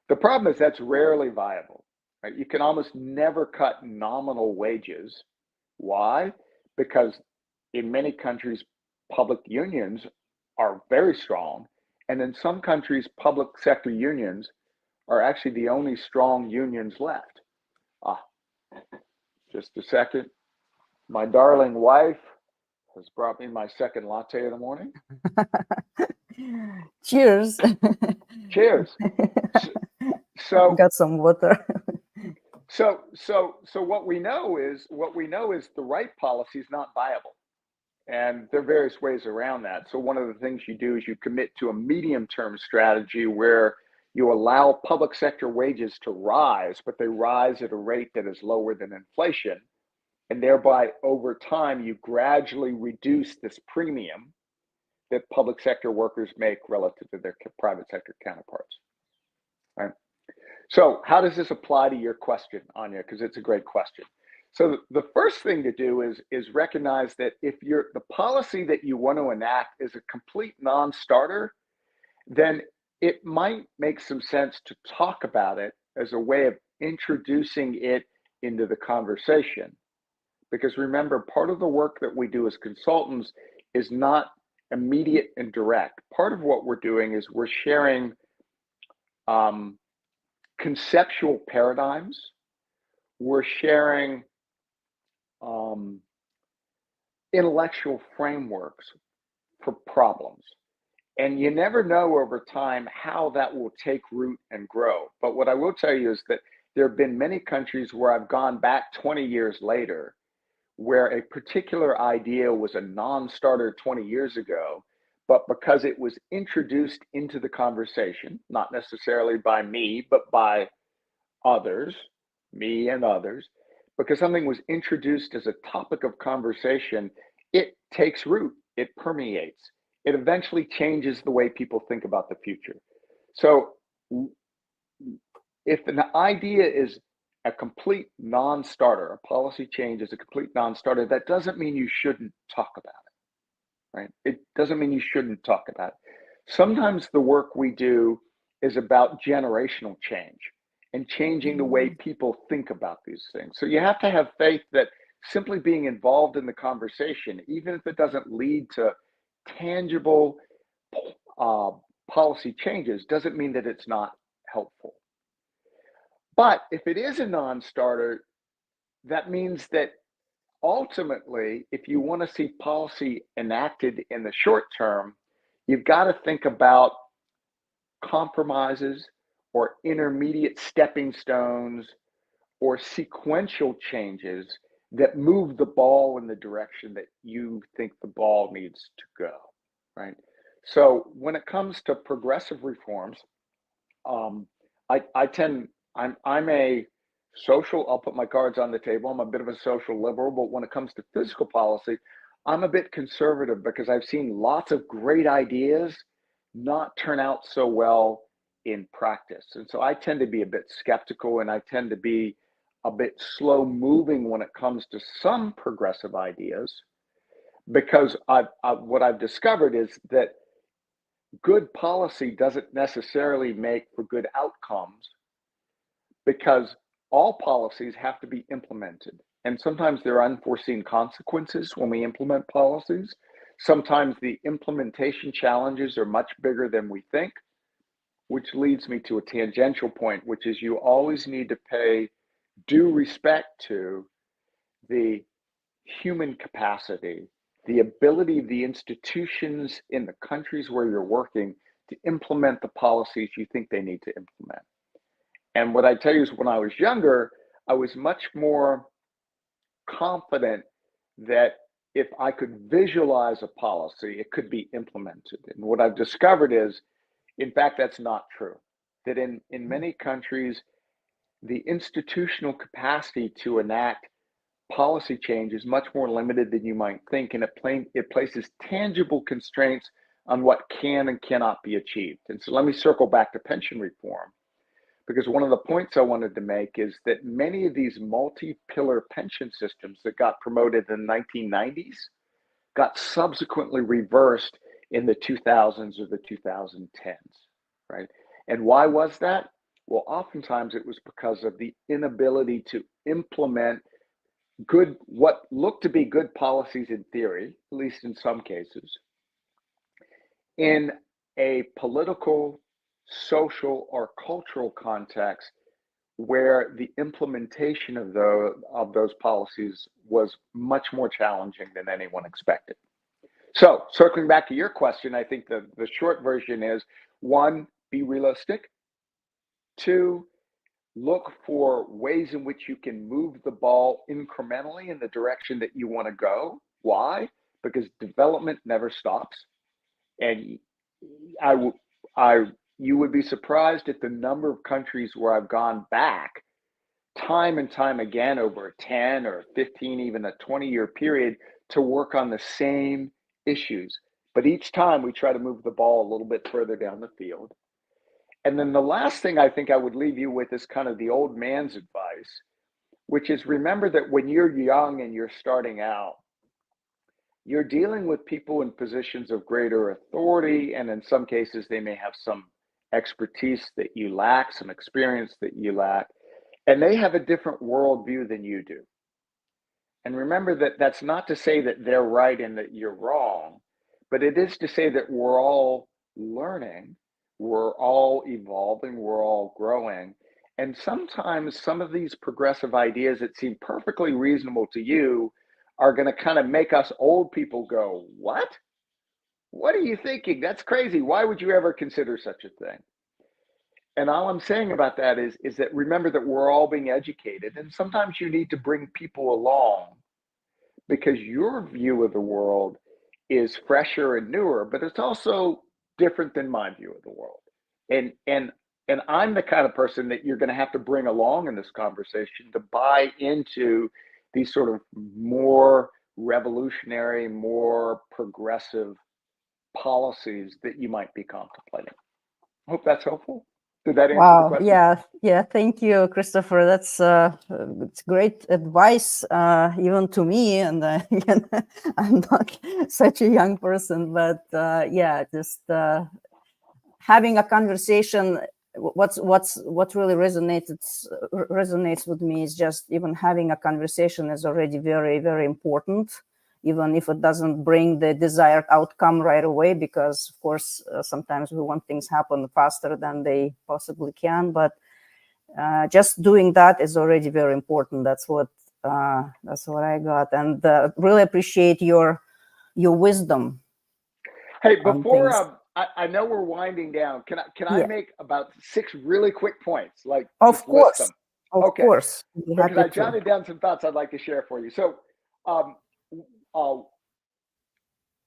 The problem is that's rarely viable, right? You can almost never cut nominal wages. Why? Because in many countries, public unions are very strong. And in some countries, public sector unions are actually the only strong unions left. Just a second. My darling wife has brought me my second latte in the morning. Cheers. Cheers. So got some water. So what we know is the right policy is not viable. And there are various ways around that. So one of the things you do is you commit to a medium-term strategy where you allow public sector wages to rise, but they rise at a rate that is lower than inflation. And thereby, over time, you gradually reduce this premium that public sector workers make relative to their private sector counterparts. Right? So how does this apply to your question, Anya? Because it's a great question. So the first thing to do is recognize that if the policy that you want to enact is a complete non-starter, then it might make some sense to talk about it as a way of introducing it into the conversation. Because remember, part of the work that we do as consultants is not immediate and direct. Part of what we're doing is we're sharing conceptual paradigms. We're sharing intellectual frameworks for problems. And you never know over time how that will take root and grow. But what I will tell you is that there have been many countries where I've gone back 20 years later, where a particular idea was a non-starter 20 years ago, but because it was introduced into the conversation, not necessarily by me, but by others, me and others, because something was introduced as a topic of conversation, it takes root, it permeates, it eventually changes the way people think about the future. So if an idea is a complete non-starter, a policy change is a complete non-starter, that doesn't mean you shouldn't talk about it, right? It doesn't mean you shouldn't talk about it. Sometimes the work we do is about generational change and changing the way people think about these things. So you have to have faith that simply being involved in the conversation, even if it doesn't lead to tangible policy changes, doesn't mean that it's not helpful. But if it is a non-starter, that means that ultimately, if you want to see policy enacted in the short term, you've got to think about compromises or intermediate stepping stones or sequential changes that move the ball in the direction that you think the ball needs to go, right? So when it comes to progressive reforms, I'm a social, I'll put my cards on the table. I'm a bit of a social liberal, but when it comes to fiscal policy, I'm a bit conservative because I've seen lots of great ideas not turn out so well in practice. And so I tend to be a bit skeptical and I tend to be a bit slow moving when it comes to some progressive ideas because what I've discovered is that good policy doesn't necessarily make for good outcomes because all policies have to be implemented. And sometimes there are unforeseen consequences when we implement policies. Sometimes the implementation challenges are much bigger than we think, which leads me to a tangential point, which is you always need to pay due respect to the human capacity, the ability of the institutions in the countries where you're working to implement the policies you think they need to implement. And what I tell you is when I was younger, I was much more confident that if I could visualize a policy, it could be implemented. And what I've discovered is, in fact, that's not true. That in many countries, the institutional capacity to enact policy change is much more limited than you might think, and it places tangible constraints on what can and cannot be achieved. And so let me circle back to pension reform, because one of the points I wanted to make is that many of these multi-pillar pension systems that got promoted in the 1990s got subsequently reversed in the 2000s or the 2010s, right? And why was that? Well, oftentimes it was because of the inability to implement what looked to be good policies in theory, at least in some cases, in a political, social, or cultural context where the implementation of those policies was much more challenging than anyone expected. So circling back to your question, I think the short version is, one, be realistic. Two, look for ways in which you can move the ball incrementally in the direction that you want to go. Why? Because development never stops. And you would be surprised at the number of countries where I've gone back time and time again over a 10 or 15, even a 20-year period to work on the same issues. But each time we try to move the ball a little bit further down the field. And then the last thing I think I would leave you with is kind of the old man's advice, which is remember that when you're young and you're starting out, you're dealing with people in positions of greater authority, and in some cases, they may have some expertise that you lack, some experience that you lack, and they have a different worldview than you do. And remember that that's not to say that they're right and that you're wrong, but it is to say that we're all learning, we're all evolving, we're all growing. And sometimes some of these progressive ideas that seem perfectly reasonable to you are going to kind of make us old people go, what? what are you thinking? That's crazy. Why would you ever consider such a thing? And all I'm saying about that is that remember that we're all being educated, and sometimes you need to bring people along because your view of the world is fresher and newer, but it's also different than my view of the world. And and and I'm the kind of person that you're going to have to bring along in this conversation to buy into these sort of more revolutionary, more progressive policies that you might be contemplating. I hope that's helpful. Did that answer the Wow. question? Yeah. Thank you, Christopher. That's it's great advice, even to me. And again, I'm not such a young person, but yeah, just having a conversation. What really resonates with me is just even having a conversation is already very, very important, even if it doesn't bring the desired outcome right away, because of course sometimes we want things happen faster than they possibly can, but just doing that is already very important. That's what I got, and really appreciate your wisdom Hey, on before things. I know we're winding down. Can I Yeah, make about 6 really quick points? Like of just list course, them. Okay, be because happy I to. jotted down some thoughts I'd like to share for you. So, um, uh,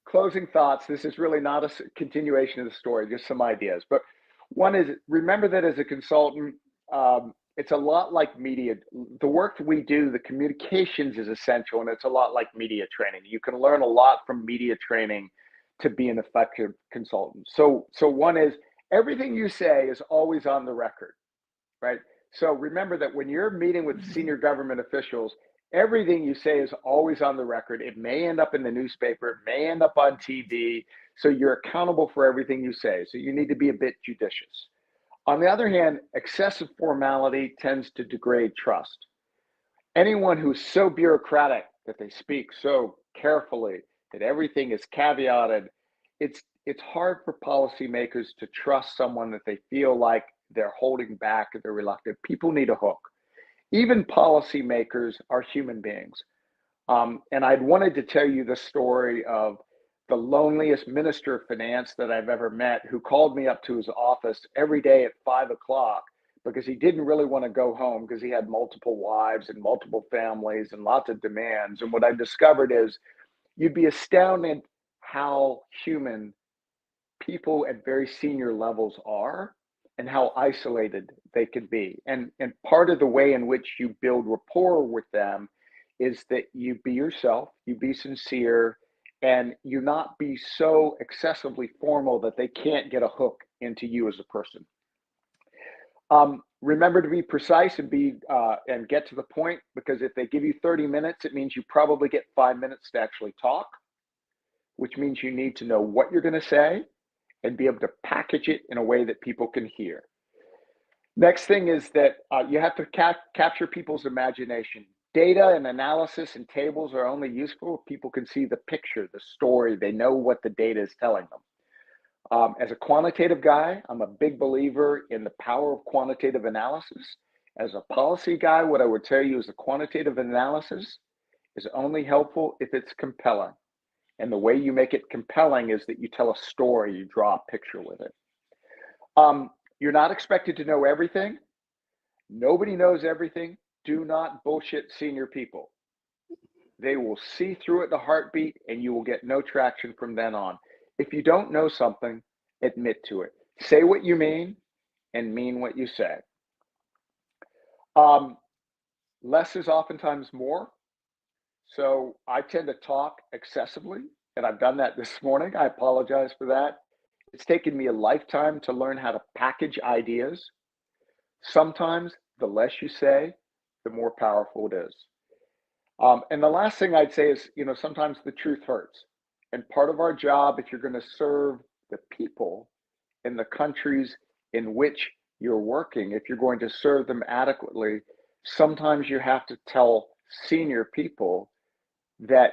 closing thoughts. This is really not a continuation of the story, just some ideas. But one is remember that as a consultant, it's a lot like media. The work that we do, the communications is essential, and it's a lot like media training. You can learn a lot from media training to be an effective consultant. So one is everything you say is always on the record, right? So remember that when you're meeting with senior government officials, everything you say is always on the record. It may end up in the newspaper, it may end up on TV. So you're accountable for everything you say. So you need to be a bit judicious. On the other hand, excessive formality tends to degrade trust. Anyone who's so bureaucratic that they speak so carefully, that everything is caveated, it's hard for policymakers to trust someone that they feel like they're holding back or they're reluctant. People need a hook. Even policymakers are human beings. And I'd wanted to tell you the story of the loneliest minister of finance that I've ever met, who called me up to his office every day at 5 o'clock because he didn't really want to go home because he had multiple wives and multiple families and lots of demands. And what I discovered is you'd be astounded how human people at very senior levels are and how isolated they can be. And part of the way in which you build rapport with them is that you be yourself, you be sincere, and you not be so excessively formal that they can't get a hook into you as a person. Remember to be precise and and get to the point, because if they give you 30 minutes, it means you probably get 5 minutes to actually talk, which means you need to know what you're going to say and be able to package it in a way that people can hear. Next thing is that you have to capture people's imagination. Data and analysis and tables are only useful if people can see the picture, the story. They know what the data is telling them. As a quantitative guy, I'm a big believer in the power of quantitative analysis. As a policy guy, what I would tell you is the quantitative analysis is only helpful if it's compelling. And the way you make it compelling is that you tell a story, you draw a picture with it. You're not expected to know everything. Nobody knows everything. Do not bullshit senior people. They will see through it the heartbeat, and you will get no traction from then on. If you don't know something, admit to it. Say what you mean and mean what you say. Less is oftentimes more. So I tend to talk excessively, and I've done that this morning. I apologize for that. It's taken me a lifetime to learn how to package ideas. Sometimes the less you say, the more powerful it is. And the last thing I'd say is, sometimes the truth hurts. And part of our job, if you're going to serve the people in the countries in which you're working, if you're going to serve them adequately, sometimes you have to tell senior people that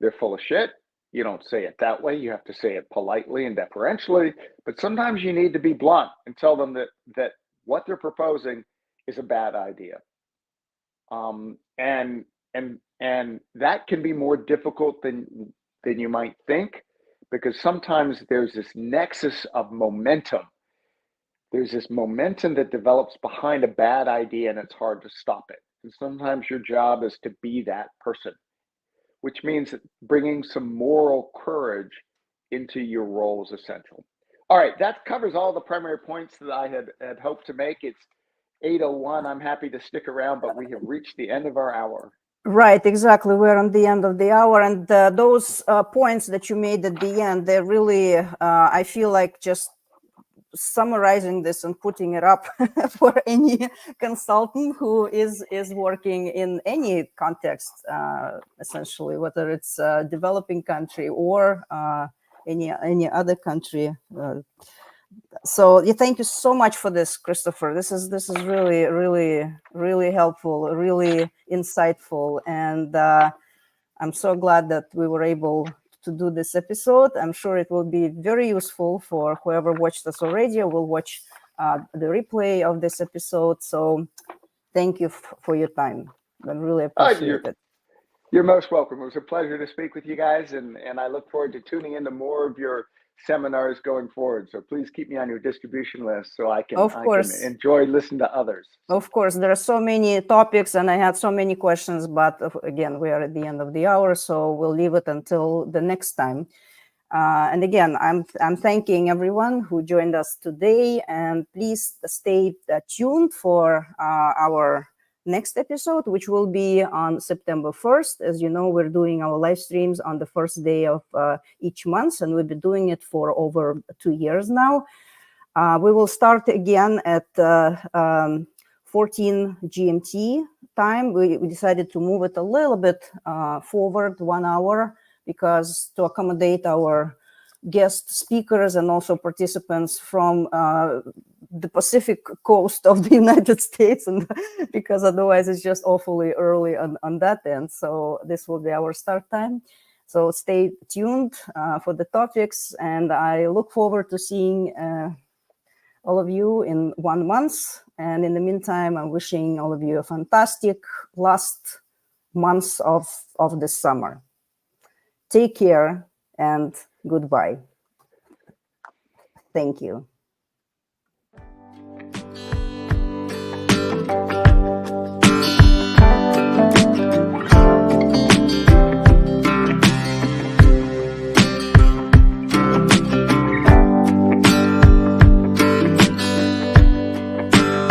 they're full of shit. You don't say it that way. You have to say it politely and deferentially. But sometimes you need to be blunt and tell them that what they're proposing is a bad idea. And that can be more difficult than you might think. because sometimes there's this nexus of momentum. There's this momentum that develops behind a bad idea, and it's hard to stop it. And sometimes your job is to be that person, which means that bringing some moral courage into your role is essential. All right, that covers all the primary points that I had hoped to make. It's 8:01. I'm happy to stick around, but we have reached the end of our hour. Right, exactly. We're on the end of the hour, and those points that you made at the end, they're really, I feel like just summarizing this and putting it up for any consultant who is working in any context, essentially, whether it's a developing country or any other country. So thank you so much for this, Christopher. This is really, really, really helpful, really insightful, and I'm so glad that we were able to do this episode. I'm sure it will be very useful for whoever watched us already or will watch the replay of this episode. So thank you for your time. I really appreciate it. You're most welcome. It was a pleasure to speak with you guys, and I look forward to tuning into more of your seminars going forward. So please keep me on your distribution list so I can enjoy listening to others. Of course, there are so many topics and I had so many questions, but again, we are at the end of the hour, so we'll leave it until the next time. And again, I'm thanking everyone who joined us today, and please stay tuned for our next episode, which will be on September 1st. As you know, we're doing our live streams on the first day of each month, and we've been doing it for over 2 years now. We will start again at 14 GMT time. We decided to move it a little bit forward 1 hour, because to accommodate our guest speakers and also participants from the Pacific coast of the United States, and because otherwise it's just awfully early on that end. So this will be our start time. So stay tuned for the topics, and I look forward to seeing all of you in 1 month. And in the meantime, I'm wishing all of you a fantastic last months of this summer. Take care and goodbye. Thank you.